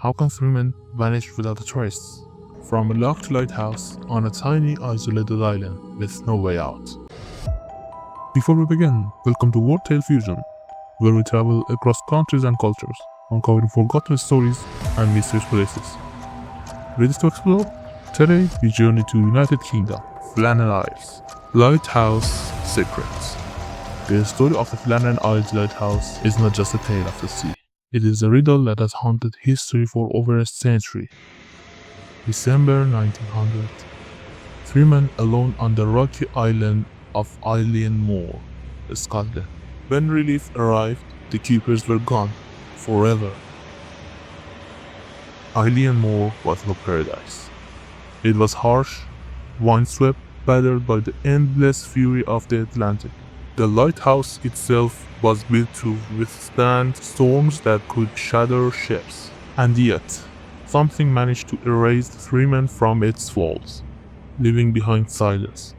How can 3 men vanish without a trace? From a locked lighthouse on a tiny isolated island with no way out. Before we begin, welcome to worldtalefusion, where we travel across countries and cultures, uncovering forgotten stories and mysterious places. Ready to explore? Today we journey to United Kingdom, Flannan Isles. Lighthouse Secrets. The story of the Flannan Isles lighthouse is not just a tale of the sea. It is a riddle that has haunted history for over a century. December 1900. 3 men alone on the rocky island of Moor, Scotland. When relief arrived, the keepers were gone forever. Moor was no paradise. It was harsh, windswept, battered by the endless fury of the Atlantic. The lighthouse itself was built to withstand storms that could shatter ships. And yet, something managed to erase the 3 men from its walls, leaving behind silence.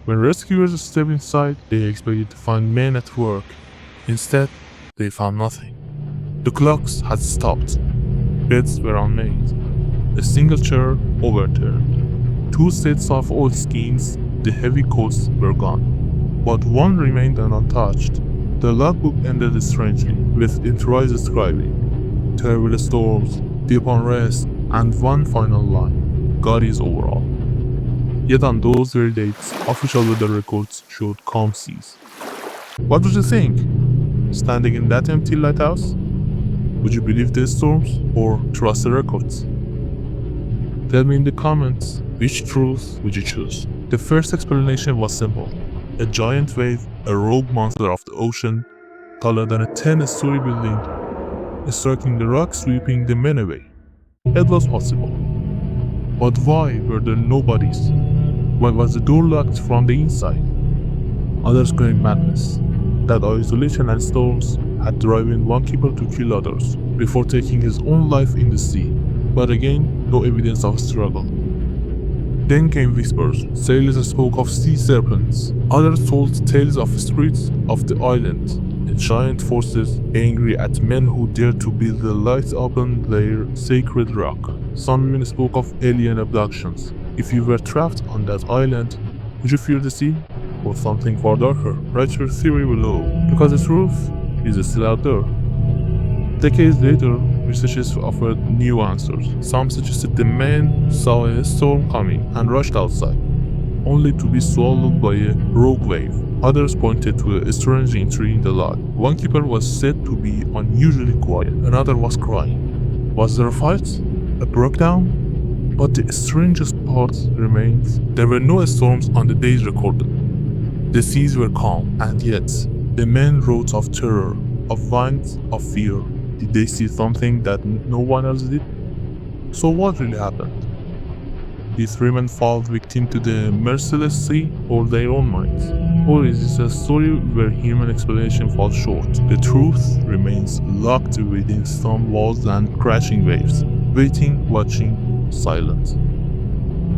When rescuers stepped inside, they expected to find men at work. Instead, they found nothing. The clocks had stopped. Beds were unmade. A single chair overturned. 2 sets of old skins, the heavy coats, were gone. But one remained untouched. The logbook ended strangely, with entries describing terrible storms, deep unrest, and one final line: God is over all. Yet on those very dates, official weather records showed calm seas. What would you think? Standing in that empty lighthouse? Would you believe the storms or trust the records? Tell me in the comments, which truth would you choose? The first explanation was simple. A giant wave, a rogue monster of the ocean, taller than a 10-story building, striking the rock, sweeping the men away. It was possible. But why were there no bodies? Why was the door locked from the inside? Others claimed madness, that isolation and storms had driven one keeper to kill others before taking his own life in the sea. But again, no evidence of struggle. Then came whispers. Sailors spoke of sea serpents. Others told tales of spirits of the island and giant forces angry at men who dared to build the light upon their sacred rock. Some men spoke of alien abductions. If you were trapped on that island, would you fear the sea or something far darker? Write your theory below, because the truth is still out there. Decades later, researchers offered new answers. Some suggested the men saw a storm coming and rushed outside, only to be swallowed by a rogue wave. Others pointed to a strange entry in the log. One keeper was said to be unusually quiet, another was crying. Was there a fight? A breakdown? But the strangest part remains. There were no storms on the days recorded. The seas were calm, and yet the men wrote of terror, of winds, of fear. Did they see something that no one else did? So what really happened? Did 3 men fall victim to the merciless sea or their own minds? Or is this a story where human explanation falls short? The truth remains locked within some walls and crashing waves, waiting, watching, silent.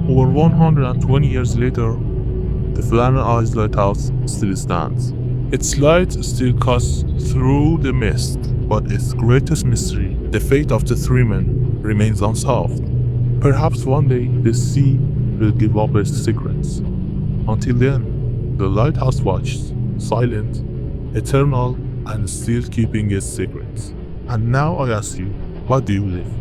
Over 120 years later, the Flannan Isles lighthouse still stands. Its light still cuts through the mist, but its greatest mystery, the fate of the 3 men, remains unsolved. Perhaps one day the sea will give up its secrets. Until then, the lighthouse watches, silent, eternal, and still keeping its secrets. And now I ask you, what do you believe?